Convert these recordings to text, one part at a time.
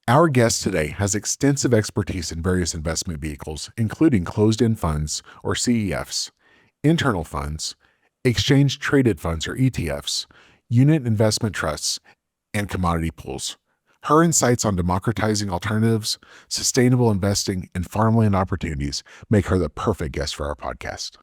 Our guest today has extensive expertise in various investment vehicles, including closed-end funds, or CEFs, internal funds, exchange-traded funds, or ETFs, unit investment trusts, and commodity pools. Her insights on democratizing alternatives, sustainable investing, and farmland opportunities make her the perfect guest for our podcast.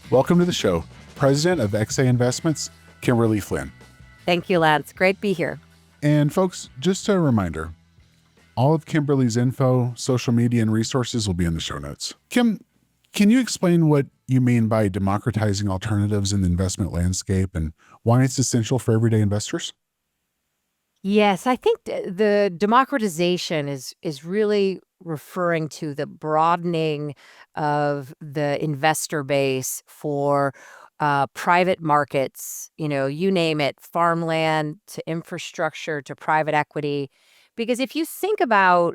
Welcome to the show, President of XA Investments, Kimberly Flynn. Thank you, Lance. Great to be here. And folks, just a reminder, all of Kimberly's info, social media, and resources will be in the show notes. Kim, can you explain what you mean by democratizing alternatives in the investment landscape and why it's essential for everyday investors? Yes, I think the democratization is really referring to the broadening of the investor base for private markets, you name it, farmland to infrastructure to private equity. Because if you think about,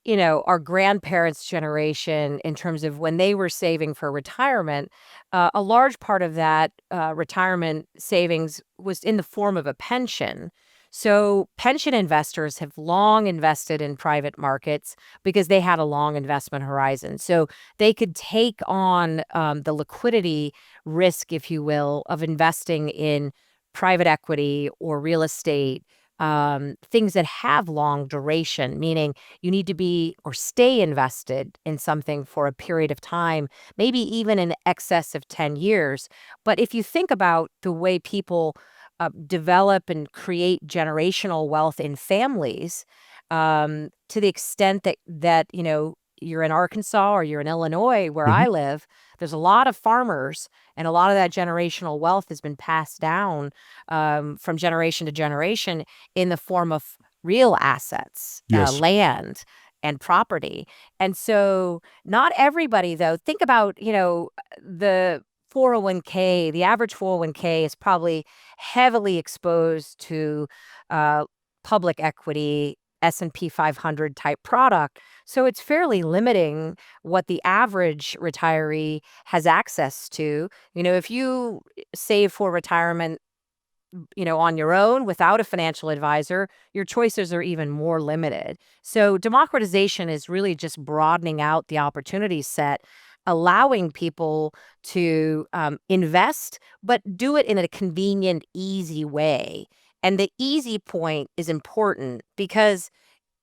our grandparents' generation in terms of when they were saving for retirement, a large part of that retirement savings was in the form of a pension. So pension investors have long invested in private markets because they had a long investment horizon. So they could take on the liquidity risk, if you will, of investing in private equity or real estate, things that have long duration, meaning you need to be or stay invested in something for a period of time, maybe even in excess of 10 years. But if you think about the way people develop and create generational wealth in families, to the extent that you're in Arkansas or you're in Illinois, where Mhm. I live, there's a lot of farmers, and a lot of that generational wealth has been passed down from generation to generation in the form of real assets, Yes. land and property. And so not everybody, though, think about, the 401k, the average 401k is probably heavily exposed to uh, public equity, S&P 500 type product. So it's fairly limiting what the average retiree has access to. If you save for retirement, on your own without a financial advisor, your choices are even more limited. So democratization is really just broadening out the opportunity set, allowing people to invest, but do it in a convenient, easy way. And the easy point is important because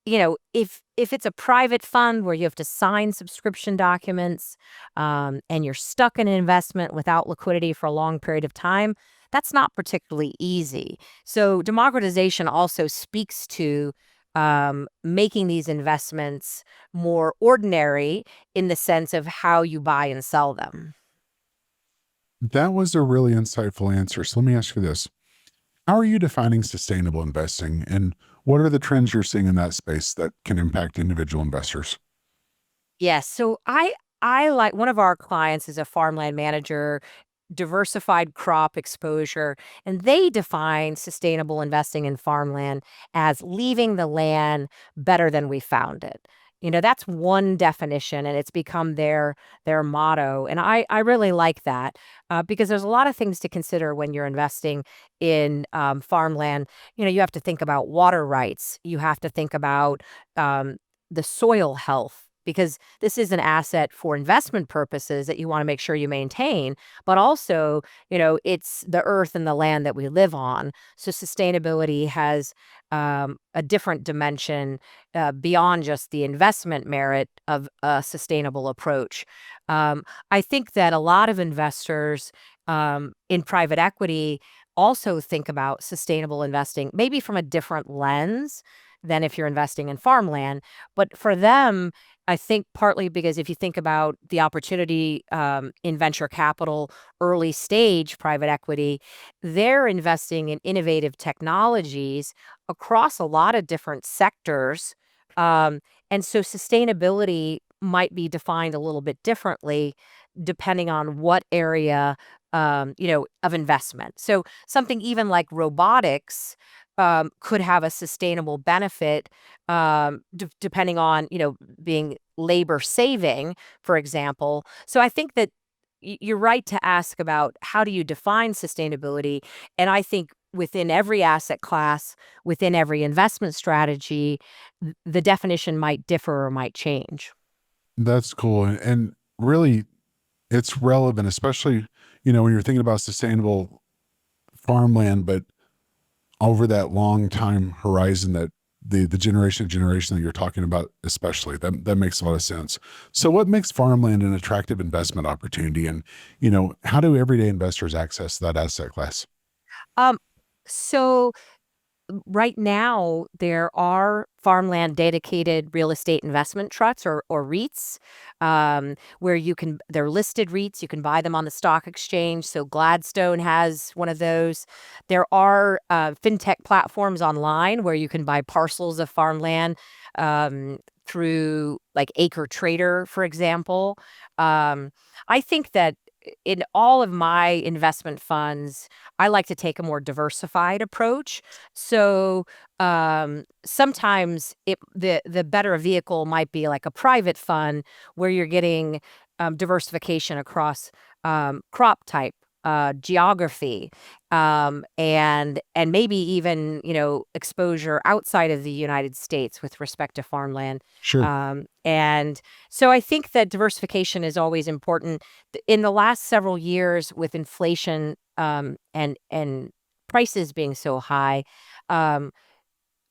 if it's a private fund where you have to sign subscription documents, and you're stuck in an investment without liquidity for a long period of time, that's not particularly easy. So democratization also speaks to making these investments more ordinary in the sense of how you buy and sell them. That was a really insightful answer. So let me ask you this. How are you defining sustainable investing, and what are the trends you're seeing in that space that can impact individual investors? Yes. So I like one of our clients is a farmland manager, diversified crop exposure, and they define sustainable investing in farmland as leaving the land better than we found it. That's one definition, and it's become their motto. And I really like that because there's a lot of things to consider when you're investing in farmland. You have to think about water rights. You have to think about the soil health. Because this is an asset for investment purposes that you want to make sure you maintain, but also, it's the earth and the land that we live on. So sustainability has a different dimension beyond just the investment merit of a sustainable approach. I think that a lot of investors in private equity also think about sustainable investing, maybe from a different lens than if you're investing in farmland. But for them, I think partly because if you think about the opportunity in venture capital, early stage private equity, they're investing in innovative technologies across a lot of different sectors. Um, and so sustainability might be defined a little bit differently depending on what area of investment. So something even like robotics could have a sustainable benefit depending on being labor saving, for example. So I think that you're right to ask about how do you define sustainability. And I think within every asset class, within every investment strategy, the definition might differ or might change. That's cool. And really, it's relevant, especially, when you're thinking about sustainable farmland, but over that long time horizon that the generation to generation that you're talking about, especially that makes a lot of sense. So what makes farmland an attractive investment opportunity? And, how do everyday investors access that asset class? Um, so right now, there are farmland dedicated real estate investment trusts or REITs, where they're listed REITs. You can buy them on the stock exchange. So Gladstone has one of those. There are fintech platforms online where you can buy parcels of farmland through like Acre Trader, for example. Um, I think that in all of my investment funds, I like to take a more diversified approach. So sometimes the better vehicle might be like a private fund where you're getting diversification across crop type, geography, and maybe even exposure outside of the United States with respect to farmland. Sure. And so I think that diversification is always important. In the last several years, with inflation and prices being so high, um,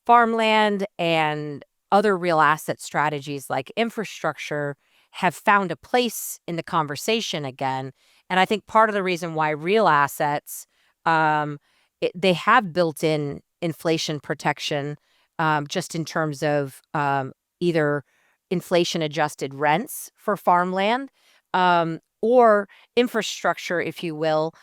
farmland and other real asset strategies like infrastructure have found a place in the conversation again. And I think part of the reason why real assets, they have built in inflation protection, just in terms of either inflation adjusted rents for farmland, or infrastructure, if you will.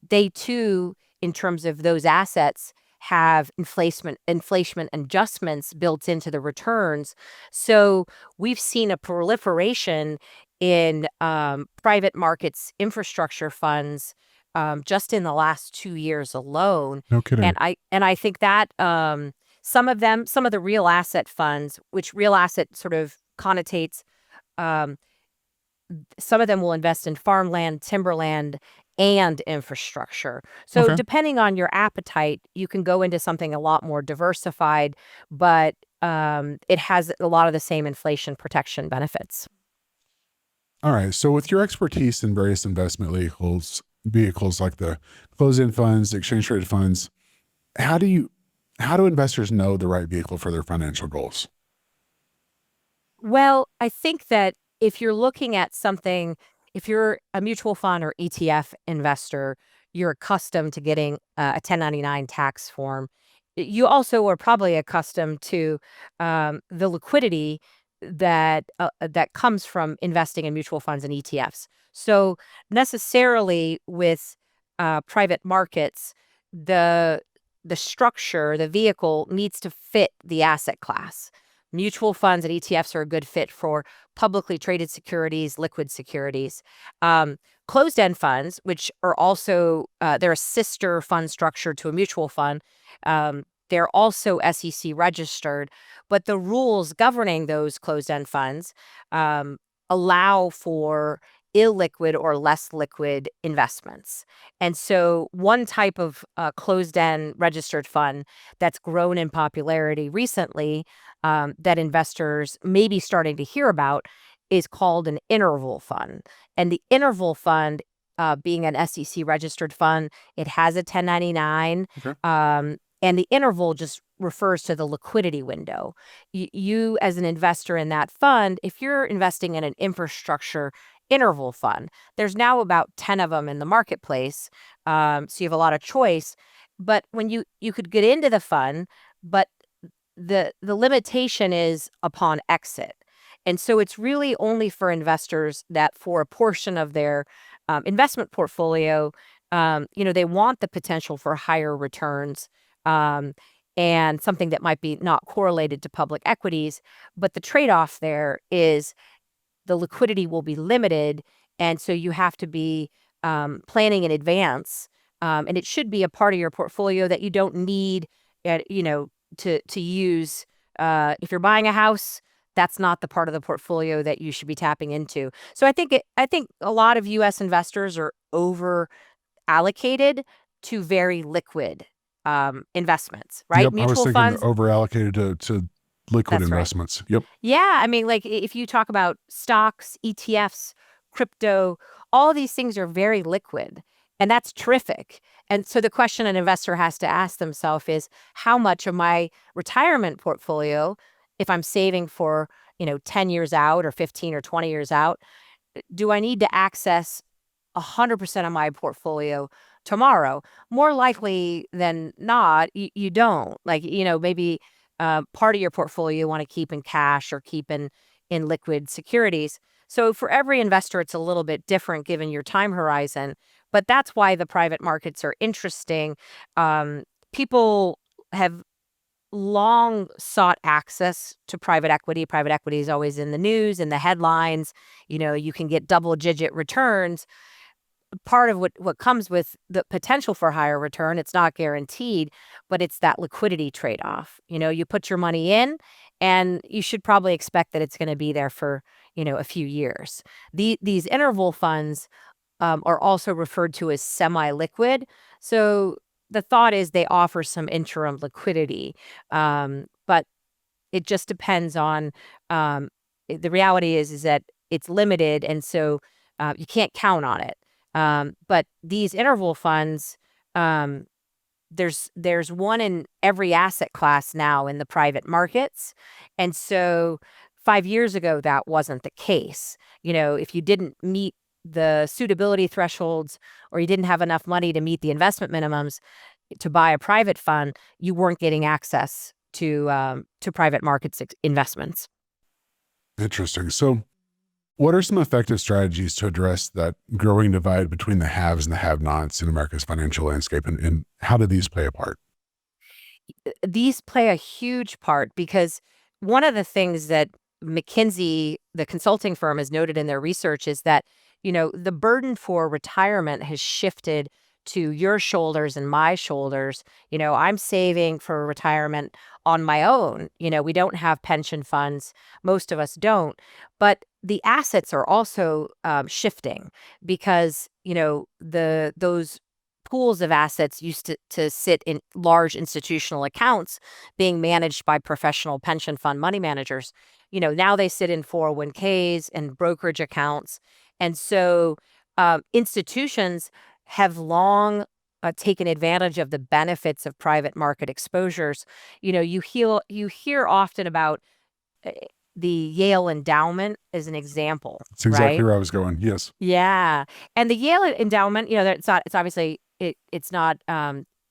They too, in terms of those assets, have inflation adjustments built into the returns. So we've seen a proliferation in private markets infrastructure funds just in the last 2 years alone. No And kidding. I think that some of the real asset funds, which real asset sort of connotates, um, some of them will invest in farmland, timberland, and infrastructure. So, Okay. depending on your appetite, you can go into something a lot more diversified, but it has a lot of the same inflation protection benefits. All right. So with your expertise in various investment vehicles like the closed-end funds, exchange traded funds, how do you how do investors know the right vehicle for their financial goals? Well, I think that if you're looking at something, if you're a mutual fund or ETF investor, you're accustomed to getting a 1099 tax form. You also are probably accustomed to the liquidity that comes from investing in mutual funds and ETFs. So necessarily with private markets, the the structure, the vehicle needs to fit the asset class. Mutual funds and ETFs are a good fit for publicly traded securities, liquid securities. Um, Closed-end funds, which are also they're a sister fund structure to a mutual fund. They're also SEC registered, but the rules governing those closed-end funds um, allow for illiquid or less liquid investments. And so, one type of closed-end registered fund that's grown in popularity recently, that investors may be starting to hear about, is called an interval fund. And the interval fund, being an SEC registered fund, it has a 1099. Okay. And the interval just refers to the liquidity window. You, as an investor in that fund, if you're investing in an infrastructure interval fund, there's now about 10 of them in the marketplace. So you have a lot of choice. But when you could get into the fund, but the limitation is upon exit. And so it's really only for investors that for a portion of their investment portfolio, they want the potential for higher returns, um, and something that might be not correlated to public equities. But the trade-off there is the liquidity will be limited, and so you have to be planning in advance. And it should be a part of your portfolio that you don't need, uh, you know, to use. If you're buying a house, that's not the part of the portfolio that you should be tapping into. So I think a lot of US investors are over allocated to very liquid investments, right? Yep, I was Mutual thinking funds, over allocated to liquid that's right. investments. Yep. Yeah, I mean, like if you talk about stocks, ETFs, crypto, all these things are very liquid, and that's terrific. And so the question an investor has to ask themselves is how much of my retirement portfolio, if I'm saving for, 10 years out or 15 or 20 years out, do I need to access 100% of my portfolio tomorrow? More likely than not, you don't. Like, maybe part of your portfolio you want to keep in cash or keep in liquid securities. So for every investor, it's a little bit different given your time horizon. But that's why the private markets are interesting. People have long sought access to private equity. Private equity is always in the news, in the headlines. You can get double-digit returns. Part of what comes with the potential for higher return, it's not guaranteed, but it's that liquidity trade-off. You put your money in, and you should probably expect that it's gonna be there for, a few years. These interval funds, are also referred to as semi-liquid. So the thought is they offer some interim liquidity, but it just depends on, the reality is that it's limited, and so, you can't count on it. But these interval funds, um, there's one in every asset class now in the private markets, and so 5 years ago, that wasn't the case. If you didn't meet the suitability thresholds or you didn't have enough money to meet the investment minimums to buy a private fund, you weren't getting access to private markets investments. Interesting. So, what are some effective strategies to address that growing divide between the haves and the have-nots in America's financial landscape, and how do these play a part? These play a huge part because one of the things that McKinsey, the consulting firm, has noted in their research is that, the burden for retirement has shifted to your shoulders and my shoulders. I'm saving for retirement on my own. We don't have pension funds. Most of us don't. But the assets are also shifting because, those pools of assets used to sit in large institutional accounts being managed by professional pension fund money managers. Now they sit in 401ks and brokerage accounts. And so institutions have long taken advantage of the benefits of private market exposures. You hear often about uh, the Yale endowment as an example, It's exactly right? where I was going. Yes. Yeah, and the Yale endowment, it's obviously it's not,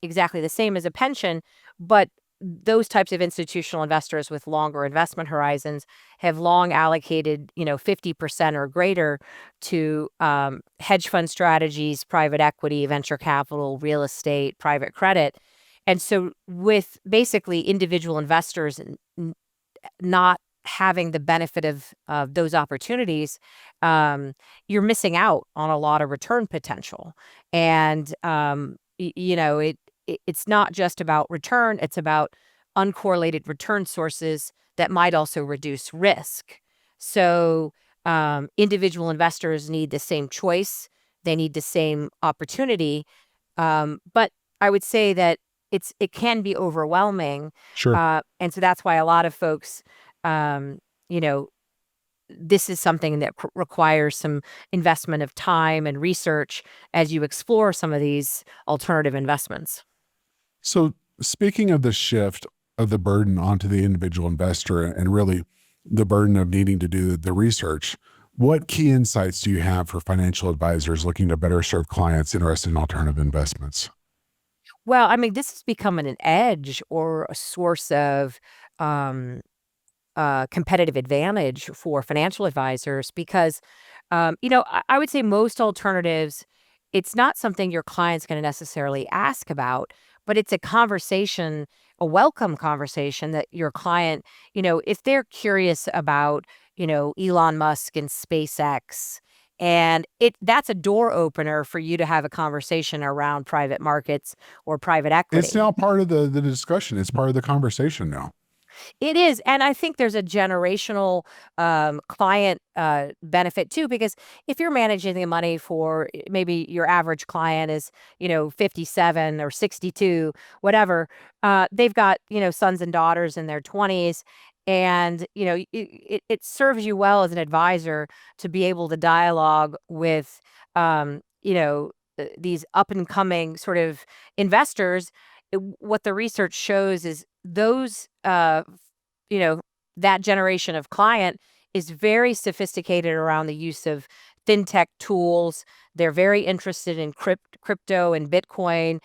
exactly the same as a pension, but those types of institutional investors with longer investment horizons have long allocated, 50% or greater to, hedge fund strategies, private equity, venture capital, real estate, private credit, and so with basically individual investors not having the benefit of those opportunities, you're missing out on a lot of return potential. And it's not just about return; it's about uncorrelated return sources that might also reduce risk. So individual investors need the same choice; they need the same opportunity. But I would say that it can be overwhelming, Sure. and so that's why a lot of folks, um, you know, this is something that requires some investment of time and research as you explore some of these alternative investments. So, speaking of the shift of the burden onto the individual investor and really the burden of needing to do the research, what key insights do you have for financial advisors looking to better serve clients interested in alternative investments? Well, I mean, this has become an edge or a source of um, competitive advantage for financial advisors because, I would say most alternatives, it's not something your client's going to necessarily ask about, but it's a conversation, a welcome conversation that your client, if they're curious about, Elon Musk and SpaceX. And that's a door opener for you to have a conversation around private markets or private It's equity. now part of the discussion. It's part of the conversation now. It is, and I think there's a generational client benefit too, because if you're managing the money for maybe your average client is 57 or 62, whatever, they've got sons and daughters in their 20s, and it serves you well as an advisor to be able to dialogue with these up and coming sort of investors. What the research shows is those you know, that generation of client is very sophisticated around the use of fintech tools. They're very interested in crypto and Bitcoin,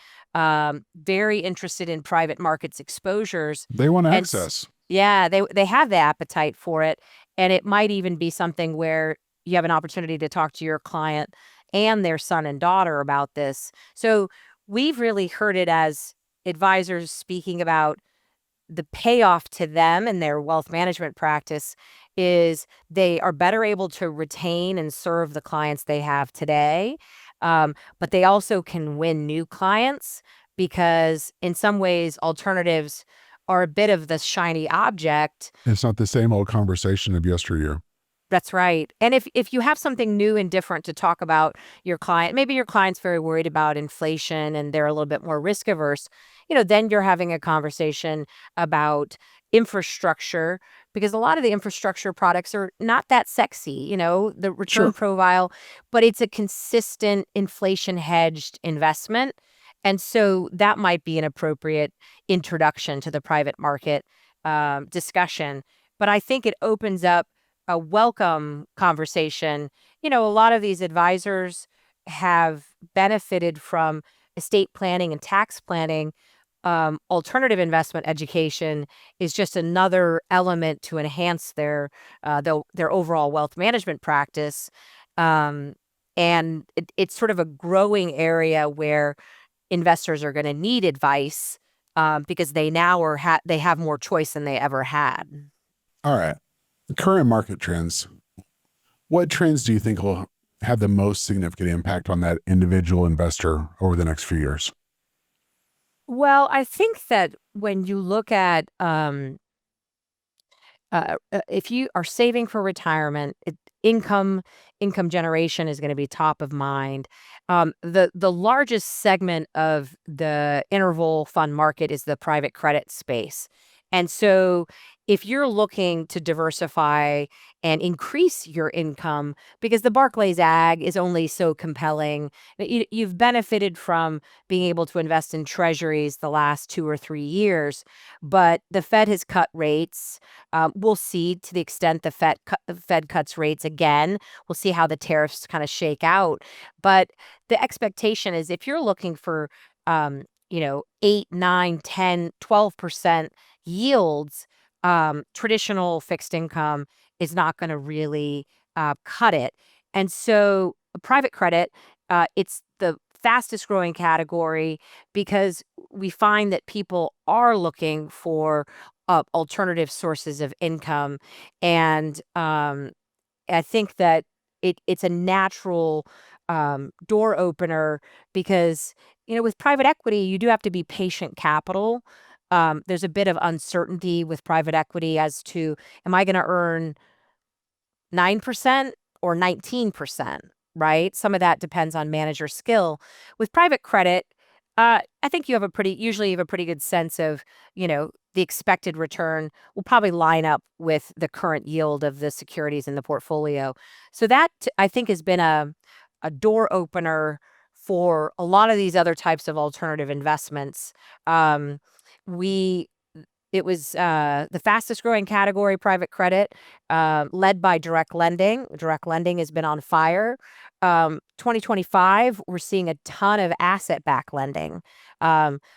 very interested in private markets exposures. They want And access. yeah, they have the appetite for it. And it might even be something where you have an opportunity to talk to your client and their son and daughter about this. So we've really heard it as advisors speaking about the payoff to them and their wealth management practice is they are better able to retain and serve the clients they have today. But they also can win new clients because, in some ways, alternatives are a bit of the shiny object. It's not the same old conversation of yesteryear. That's right. And if you have something new and different to talk about your client, maybe your client's very worried about inflation and they're a little bit more risk averse, then you're having a conversation about infrastructure because a lot of the infrastructure products are not that sexy, the return Sure. profile, but it's a consistent inflation hedged investment. And so that might be an appropriate introduction to the private market discussion. But I think it opens up a welcome conversation. A lot of these advisors have benefited from estate planning and tax planning. Alternative investment education is just another element to enhance their overall wealth management practice. Um, and it's sort of a growing area where investors are going to need advice because they now they have more choice than they ever had. All right. The current market trends. What trends do you think will have the most significant impact on that individual investor over the next few years? Well, I think that when you look at if you are saving for retirement, income income generation is going to be top of mind. The largest segment of the interval fund market is the private credit space, and so if you're looking to diversify and increase your income, because the Barclays Ag is only so compelling, you've benefited from being able to invest in treasuries the last 2 or 3 years, but the Fed has cut rates. We'll see to the extent the Fed cuts rates again. We'll see how the tariffs kind of shake out. But the expectation is if you're looking for, 8, 9, 10, 12% yields, traditional fixed income is not going to really cut it. And so private credit, it's the fastest growing category because we find that people are looking for alternative sources of income. And I think that it's a natural door opener because, with private equity, you do have to be patient capital. There's a bit of uncertainty with private equity as to, am I going to earn 9% or 19%, right? Some of that depends on manager skill. With private credit, I think usually you have a pretty good sense of, the expected return will probably line up with the current yield of the securities in the portfolio. So that I think has been a door opener for a lot of these other types of alternative investments. We It was the fastest growing category, private credit, led by direct lending. Direct lending has been on fire. 2025, we're seeing a ton of asset-backed lending,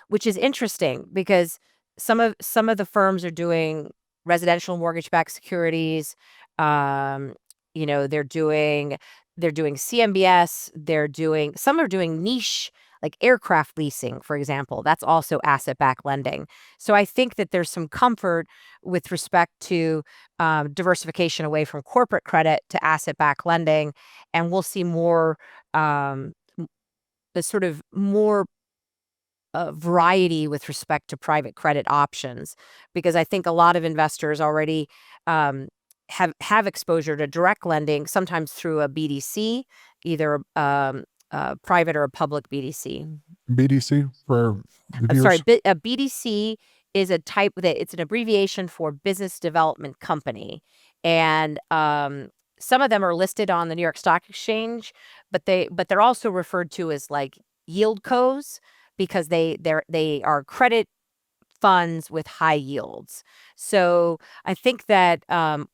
which is interesting because some of the firms are doing residential mortgage-backed securities. Um, they're doing CMBS. Some are doing niche like aircraft leasing, for example. That's also asset-backed lending. So I think that there's some comfort with respect to diversification away from corporate credit to asset-backed lending, and we'll see more the sort of more variety with respect to private credit options, because I think a lot of investors already um, have exposure to direct lending, sometimes through a BDC, either private or a public BDC. BDC for the I'm sorry, viewers? a BDC is a type that it's an abbreviation for business development company. And some of them are listed on the New York Stock Exchange, but they're also referred to as like yield cos, because they are credit funds with high yields. So I think that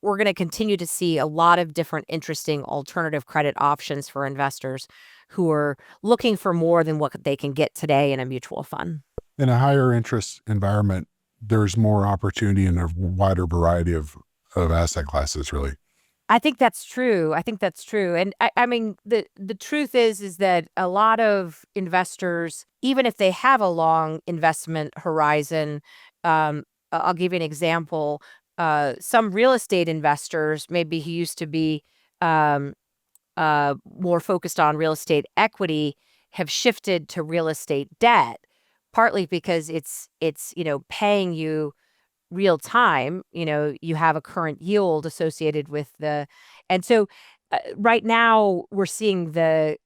we're going to continue to see a lot of different interesting alternative credit options for investors who are looking for more than what they can get today in a mutual fund. In a higher interest environment, there's more opportunity in a wider variety of asset classes, really. I think that's true. I think that's true. And I mean, the truth is that a lot of investors, even if they have a long investment horizon, I'll give you an example. Some real estate investors, maybe who used to be um, more focused on real estate equity, have shifted to real estate debt, partly because it's paying you real time. You have a current yield associated with the, and so right now we're seeing the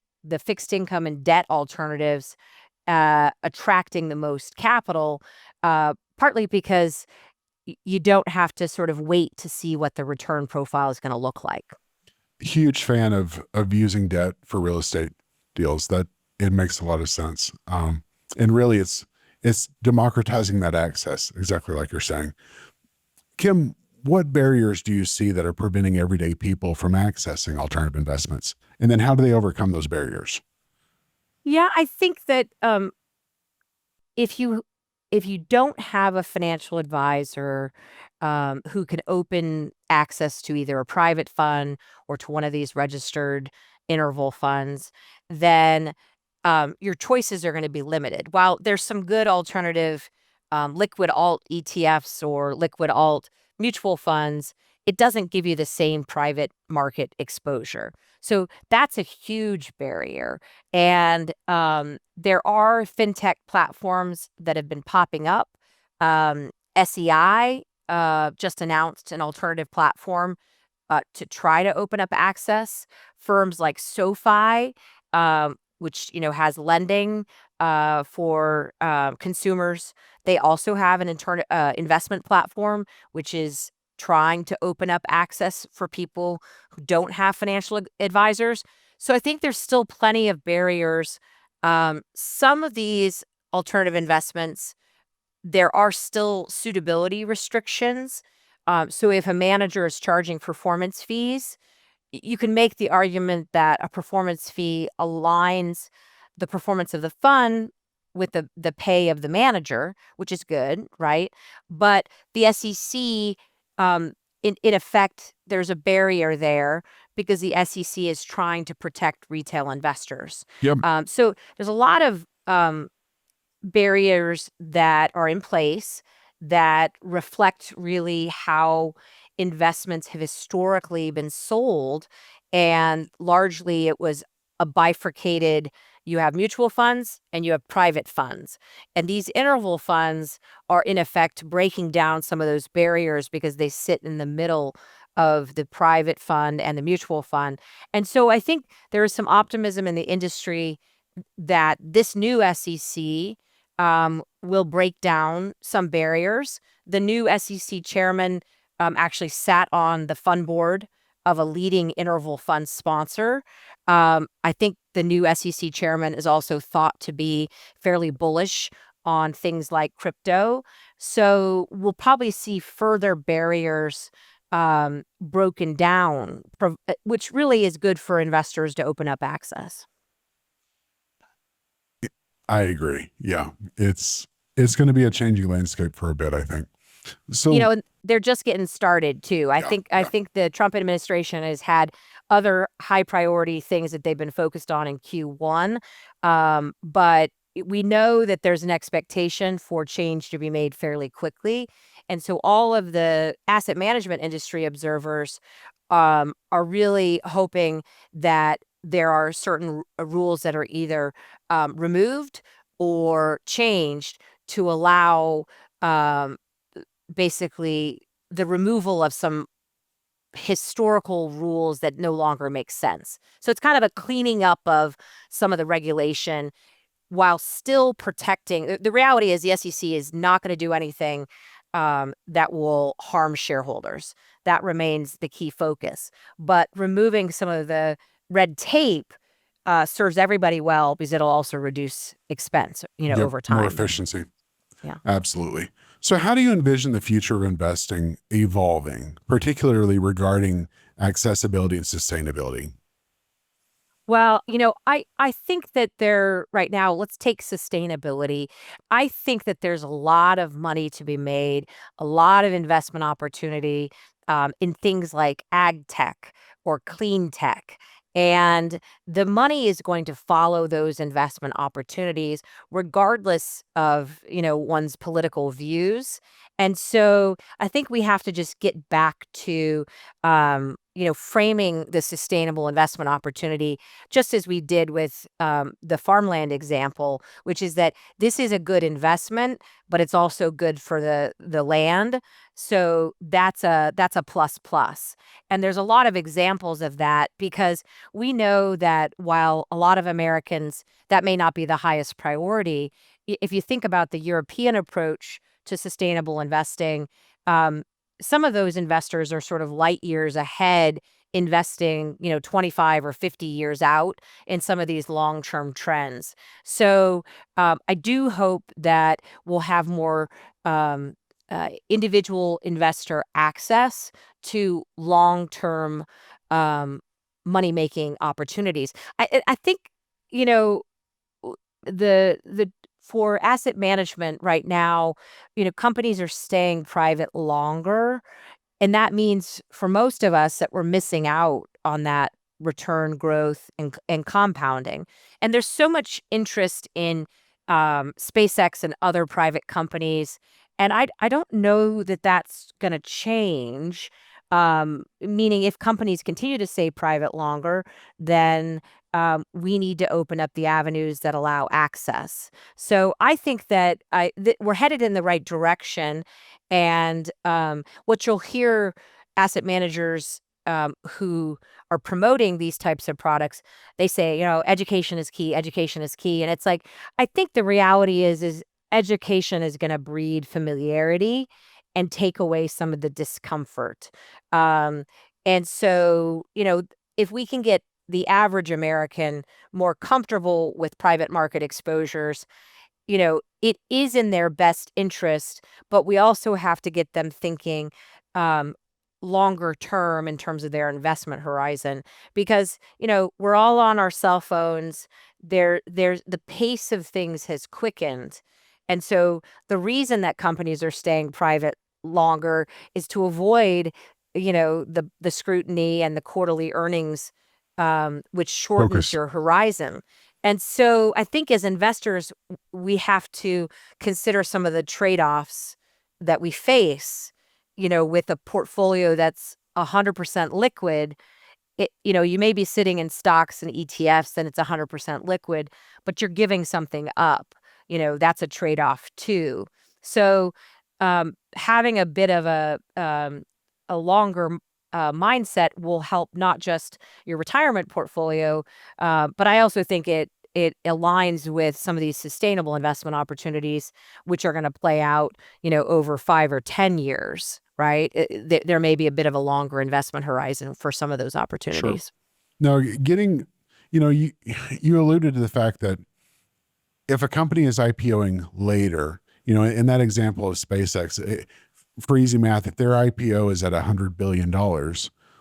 fixed income and debt alternatives attracting the most capital, partly because you don't have to sort of wait to see what the return profile is going to look like. Huge fan of using debt for real estate deals. That it makes a lot of sense. And really, it's democratizing that access, exactly like you're saying. Kim, what barriers do you see that are preventing everyday people from accessing alternative investments? And then how do they overcome those barriers? Yeah, I think that if you if you don't have a financial advisor who can open access to either a private fund or to one of these registered interval funds, then your choices are going to be limited. While there's some good alternative liquid alt ETFs or liquid alt mutual funds, it doesn't give you the same private market exposure. So that's a huge barrier. And there are fintech platforms that have been popping up. SEI just announced an alternative platform to try to open up access. Firms like SoFi, which has lending for consumers, they also have an investment platform which is trying to open up access for people who don't have financial advisors. So I think there's still plenty of barriers. Some of these alternative investments, there are still suitability restrictions. So if a manager is charging performance fees, you can make the argument that a performance fee aligns the performance of the fund with the pay of the manager, which is good, right? But the SEC, in effect, there's a barrier there because the SEC is trying to protect retail investors. Yep. So there's a lot of barriers that are in place that reflect really how investments have historically been sold. And largely it was a bifurcated, you have mutual funds and you have private funds. And these interval funds are in effect breaking down some of those barriers because they sit in the middle of the private fund and the mutual fund. And so I think there is some optimism in the industry that this new SEC will break down some barriers. The new SEC chairman actually sat on the fund board of a leading interval fund sponsor. I think the new SEC chairman is also thought to be fairly bullish on things like crypto. So we'll probably see further barriers broken down, which really is good for investors to open up access. I agree. Yeah. It's going to be a changing landscape for a bit, I think. So, And they're just getting started too. I yeah, think I yeah. think the Trump administration has had other high priority things that they've been focused on in Q1. But we know that there's an expectation for change to be made fairly quickly. And so all of the asset management industry observers are really hoping that there are certain rules that are either removed or changed to allow um, basically the removal of some historical rules that no longer make sense. So it's kind of a cleaning up of some of the regulation while still protecting. The reality is the SEC is not going to do anything that will harm shareholders. That remains the key focus. But removing some of the red tape serves everybody well because it'll also reduce expense, Yep, over more time. efficiency. Yeah. Absolutely. So, how do you envision the future of investing evolving, particularly regarding accessibility and sustainability? Well, I think that right now, let's take sustainability. I think that there's a lot of money to be made, a lot of investment opportunity in things like ag tech or clean tech. And the money is going to follow those investment opportunities regardless of, one's political views. And so I think we have to just get back to, framing the sustainable investment opportunity just as we did with the farmland example, which is that this is a good investment, but it's also good for the land. So that's a plus plus. And there's a lot of examples of that because we know that while a lot of Americans that may not be the highest priority, if you think about the European approach to sustainable investing, um, some of those investors are sort of light years ahead investing, 25 or 50 years out in some of these long-term trends. So, I do hope that we'll have more individual investor access to long-term um, money-making opportunities. I think, you know, the for asset management right now, companies are staying private longer, and that means for most of us that we're missing out on that return growth and compounding. And there's so much interest in SpaceX and other private companies. And I don't know that that's going to change. Meaning, if companies continue to stay private longer, then we need to open up the avenues that allow access. So I think that we're headed in the right direction. And what you'll hear asset managers who are promoting these types of products, they say, education is key, education is key. And it's like, I think the reality is education is going to breed familiarity and take away some of the discomfort. Um, and so, if we can get the average American more comfortable with private market exposures, it is in their best interest, but we also have to get them thinking um, longer term in terms of their investment horizon because, we're all on our cell phones. There's the pace of things has quickened. And so the reason that companies are staying private longer is to avoid, the scrutiny and the quarterly earnings, which shortens Focus. your horizon. And so I think as investors, we have to consider some of the trade-offs that we face, with a portfolio that's 100% liquid. You may be sitting in stocks and ETFs and it's 100% liquid, but you're giving something up. That's a trade-off too. So having a bit of a longer mindset will help not just your retirement portfolio, but I also think it aligns with some of these sustainable investment opportunities, which are going to play out, over 5 or 10 years, right? There may be a bit of a longer investment horizon for some of those Sure. opportunities. Now, you alluded to the fact that if a company is IPOing later, in that example of SpaceX, for easy math, if their IPO is at $100 billion,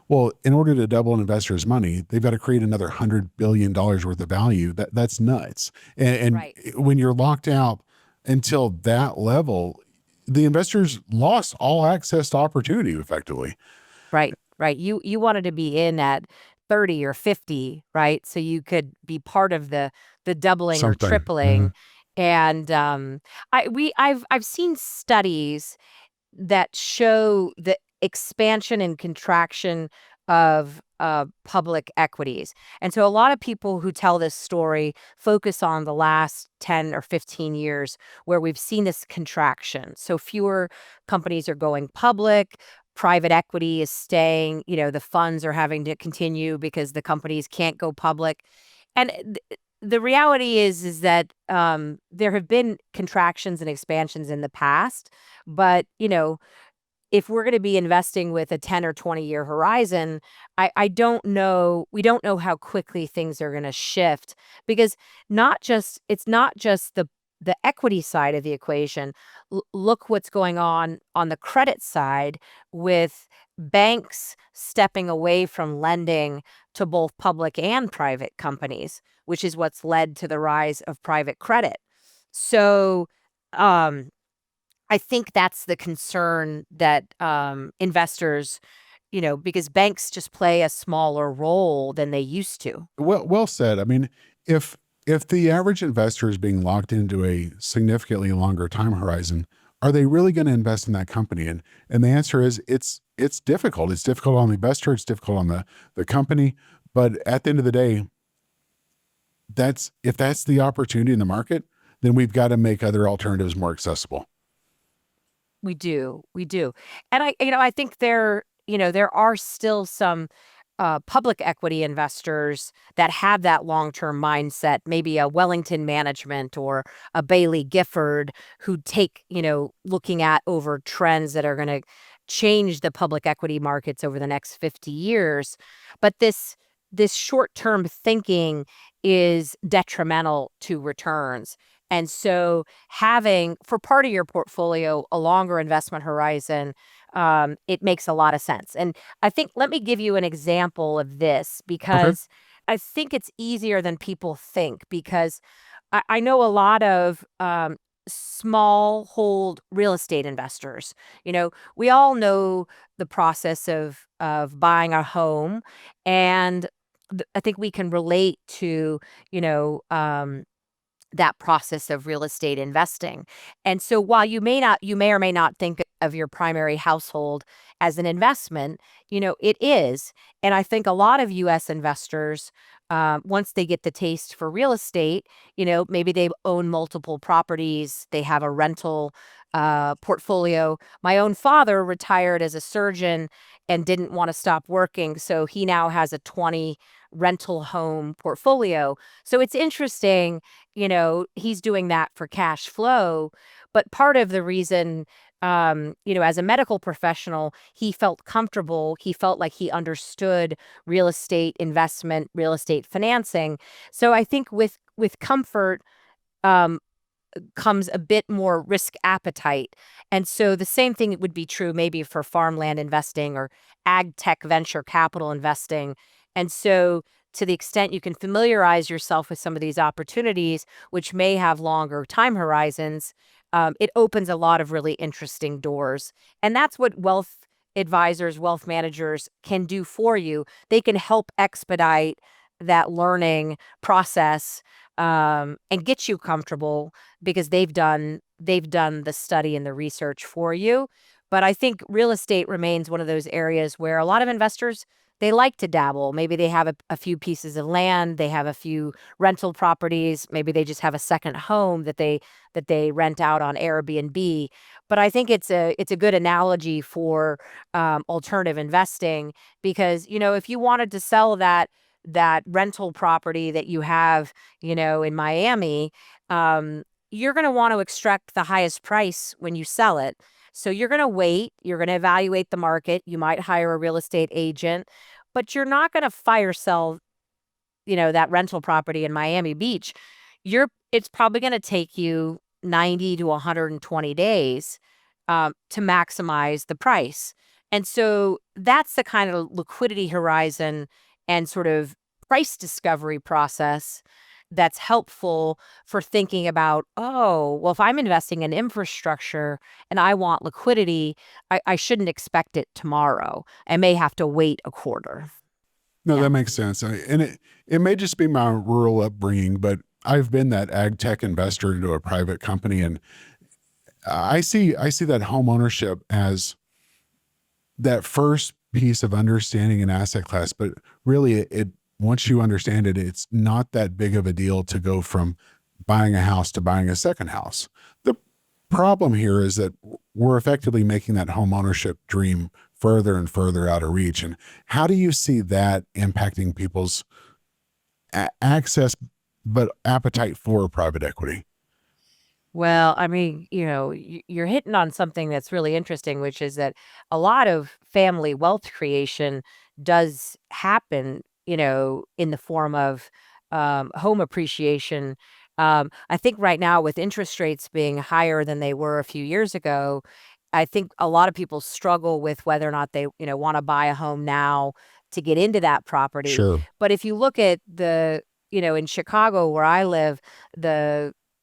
well, in order to double an investor's money, they've got to create another $100 billion worth of value. That's nuts. And Right. when you're locked out until that level, the investors lost all access to opportunity effectively. Right, right. You wanted to be in at 30 or 50, right? So you could be part of the doubling or Something. Mhm. tripling. And I've seen studies that show the expansion and contraction of public equities. And so a lot of people who tell this story focus on the last 10 or 15 years where we've seen this contraction. So fewer companies are going public. Private equity is staying, the funds are having to continue because the companies can't go public. And the reality is that there have been contractions and expansions in the past, but if we're going to be investing with a 10 or 20-year horizon, I don't know. We don't know how quickly things are going to shift because it's not just the equity side of the equation. Look what's going on the credit side with banks stepping away from lending to both public and private companies, which is what's led to the rise of private credit. So, um, I think that's the concern that investors, because banks just play a smaller role than they used to. Well said. I mean, if the average investor is being locked into a significantly longer time horizon, are they really going to invest in that company? And the answer is it's difficult. It's difficult on the investor, it's difficult on the company. But at the end of the day, if that's the opportunity in the market, then we've got to make other alternatives more accessible. We do, we do, and I think there are still some public equity investors that have that long term mindset. Maybe a Wellington Management or a Bailey Gifford who take looking at over trends that are going to change the public equity markets over the next 50 years. But this short term thinking is detrimental to returns. And so having for part of your portfolio a longer investment horizon, it makes a lot of sense. And I think let me give you an example of this Okay. because I think it's easier than people think because I know a lot of small hold real estate investors. We all know the process of buying a home, and I think we can relate to you know that process of real estate investing. And so while you may or may not think of your primary household as an investment, it is. And I think a lot of US investors, once they get the taste for real estate, maybe they own multiple properties, they have a rental portfolio. My own father retired as a surgeon and didn't want to stop working. So he now has a 20 rental home portfolio. So it's interesting, he's doing that for cash flow. But part of the reason, as a medical professional, he felt comfortable. He felt like he understood real estate investment, real estate financing. So I think with comfort, um, comes a bit more risk appetite. And so the same thing would be true maybe for farmland investing or ag tech venture capital investing. And so to the extent you can familiarize yourself with some of these opportunities, which may have longer time horizons, it opens a lot of really interesting doors. And that's what wealth advisors, wealth managers can do for you. They can help expedite that learning process and get you comfortable because they've done the study and the research for you. But I think real estate remains one of those areas where a lot of investors they like to dabble. Maybe they have a few pieces of land, they have a few rental properties, maybe they just have a second home that they rent out on Airbnb. But I think it's a good analogy for alternative investing because if you wanted to sell that rental property that you have, in Miami, you're going to want to extract the highest price when you sell it. So you're going to wait, you're going to evaluate the market, you might hire a real estate agent, but you're not going to fire sell, that rental property in Miami Beach. It's probably going to take you 90 to 120 days to maximize the price. And so that's the kind of liquidity horizon and sort of price discovery process that's helpful for thinking about, oh, well, if I'm investing in infrastructure and I want liquidity, I shouldn't expect it tomorrow. I may have to wait a quarter. No, Yeah. that makes sense. And it may just be my rural upbringing, but I've been that ag tech investor into a private company, and I see that home ownership as that first piece of understanding an asset class, but really it once you understand it, it's not that big of a deal to go from buying a house to buying a second house. The problem here is that we're effectively making that home ownership dream further and further out of reach. And how do you see that impacting people's access but appetite for private equity? Well, I mean, you're hitting on something that's really interesting, which is that a lot of family wealth creation does happen, in the form of home appreciation. I think right now, with interest rates being higher than they were a few years ago, I think a lot of people struggle with whether or not they, want to buy a home now to get into that property. Sure. But if you look at in Chicago where I live,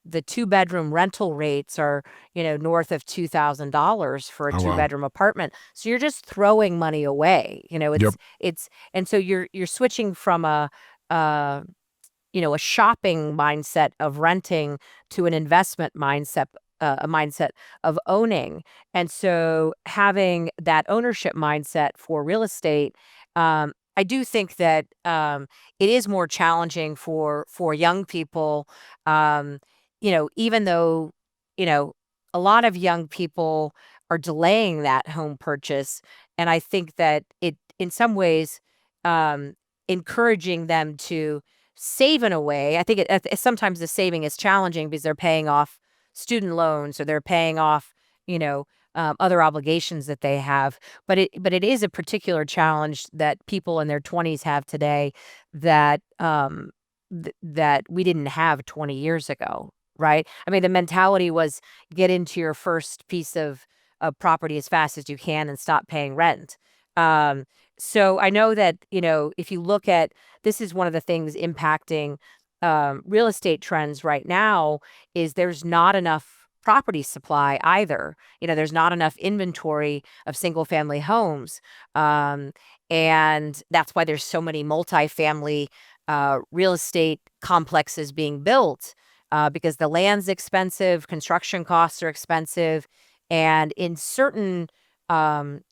the two-bedroom rental rates are, north of $2,000 for a Oh, wow. two-bedroom apartment. So you're just throwing money away. Yep. It's and so you're switching from uh, a shopping mindset of renting to an investment mindset, a mindset of owning. And so having that ownership mindset for real estate, I do think that it is more challenging for young people. Um, Even though you know a lot of young people are delaying that home purchase, and I think that it in some ways um, encouraging them to save in a way. I think sometimes the saving is challenging because they're paying off student loans or they're paying off, other obligations that they have. But it is a particular challenge that people in their 20s have today that that we didn't have 20 years ago, right? I mean, the mentality was get into your first piece of property as fast as you can and stop paying rent. Um, so I know that, if you look at this is one of the things impacting real estate trends right now is there's not enough property supply either. There's not enough inventory of single family homes. Um, and that's why there's so many multifamily real estate complexes being built because the land's expensive, construction costs are expensive. And in certain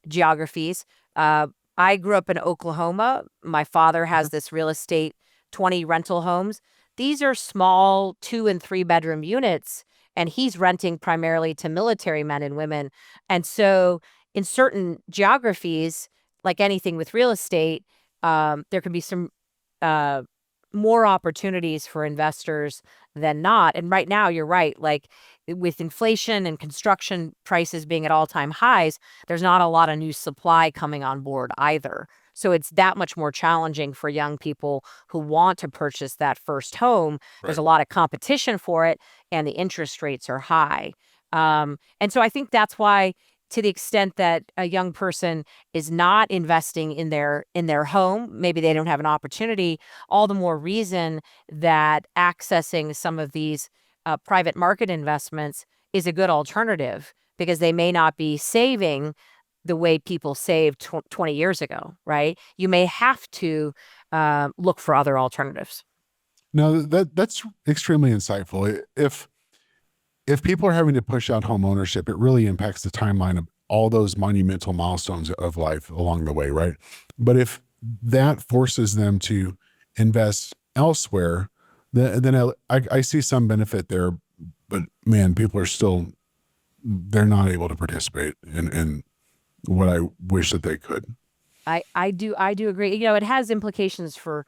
geographies, uh, I grew up in Oklahoma. My father has Mhm. this real estate, 20 rental homes. These are small 2 and 3 bedroom units, and he's renting primarily to military men and women. And so, in certain geographies, like anything with real estate, there can be some uh, more opportunities for investors than not. And right now, you're right. Like with inflation and construction prices being at all-time highs, there's not a lot of new supply coming on board either. So it's that much more challenging for young people who want to purchase that first home. There's Right. a lot of competition for it, and the interest rates are high. And so I think that's why, to the extent that a young person is not investing in their home, maybe they don't have an opportunity, all the more reason that accessing some of these private market investments is a good alternative because they may not be saving the way people saved 20 years ago, right? You may have to look for other alternatives. No, that's extremely insightful. If people are having to push out home ownership, it really impacts the timeline of all those monumental milestones of life along the way, right? But if that forces them to invest elsewhere, then I see some benefit there. But man, people are still they're not able to participate in what I wish that they could. I do agree. It has implications for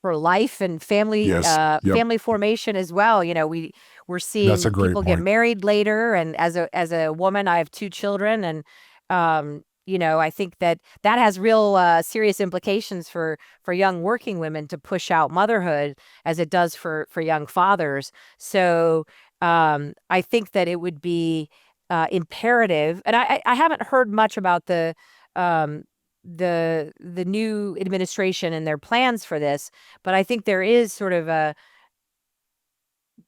life and family Yes. Yep. family formation as well. We're That's a seeing great people get point. married later, and as a woman, I have two children, and I think that has real serious implications for young working women to push out motherhood as it does for young fathers. So I think that it would be imperative, and I haven't heard much about um, the new administration and their plans for this, but I think there is sort of a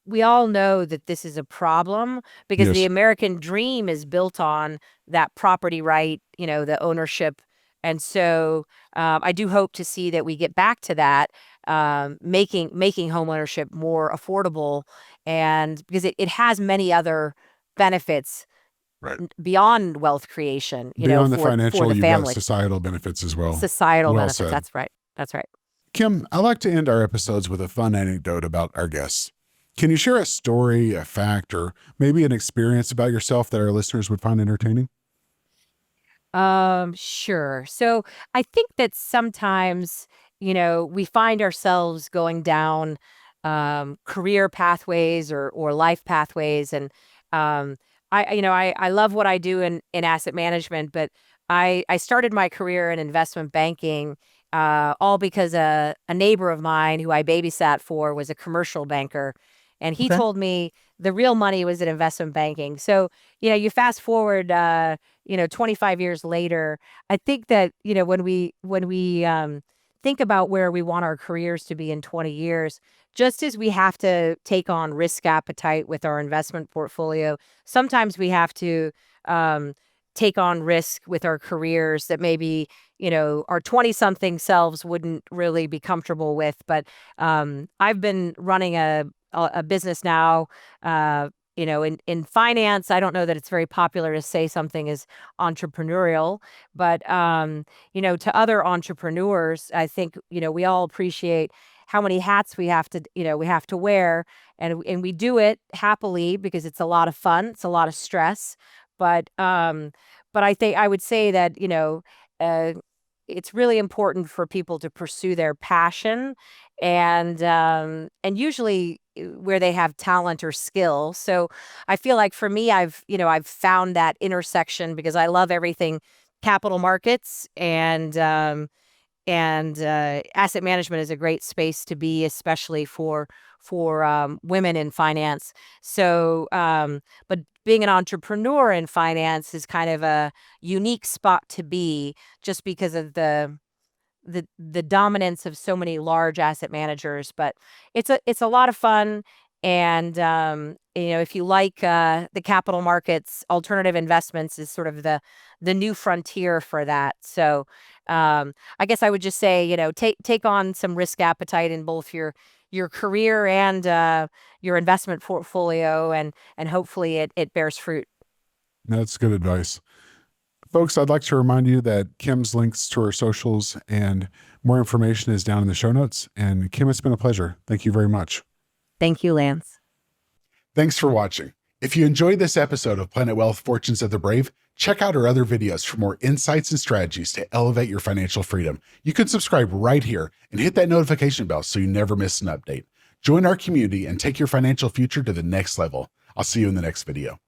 we all know that this is a problem because the Yes. American dream is built on that property right, the ownership. And so I do hope to see that we get back to that, making homeownership more affordable, and because it has many other benefits Right. beyond wealth creation, Beyond the for financial, the you've got family. societal benefits as well. Societal Well benefits. said. That's right. That's right. Kim, I like to end our episodes with a fun anecdote about our guests. Can you share a story, a fact, or maybe an experience about yourself that our listeners would find entertaining? Sure. So I think that sometimes, we find ourselves going down career pathways or life pathways. And I love what I do in asset management, but I started my career in investment banking, all because a neighbor of mine who I babysat for was a commercial banker. And he Okay. told me the real money was in investment banking. So, you fast forward, 25 years later, I think that, when we think about where we want our careers to be in 20 years, just as we have to take on risk appetite with our investment portfolio, sometimes we have to take on risk with our careers that maybe, our 20 something selves wouldn't really be comfortable with. But I've been running a business now. In finance, I don't know that it's very popular to say something is entrepreneurial, but to other entrepreneurs, I think we all appreciate how many hats we have to wear, and we do it happily because it's a lot of fun, it's a lot of stress, but I think I would say that uh, it's really important for people to pursue their passion, and usually where they have talent or skill. So I feel like for me, I've found that intersection because I love everything capital markets, and asset management is a great space to be, especially for women in finance. So, but being an entrepreneur in finance is kind of a unique spot to be, just because of the dominance of so many large asset managers. But it's a lot of fun. And if you like the capital markets, alternative investments is sort of the new frontier for that. So I guess I would just say, take on some risk appetite in both your career and your investment portfolio, and hopefully it bears fruit. That's good advice. Folks, I'd like to remind you that Kim's links to her socials and more information is down in the show notes. And Kim, it's been a pleasure. Thank you very much. Thank you, Lance. Thanks for watching. If you enjoyed this episode of Planet Wealth Fortunes of the Brave, check out our other videos for more insights and strategies to elevate your financial freedom. You can subscribe right here and hit that notification bell so you never miss an update. Join our community and take your financial future to the next level. I'll see you in the next video.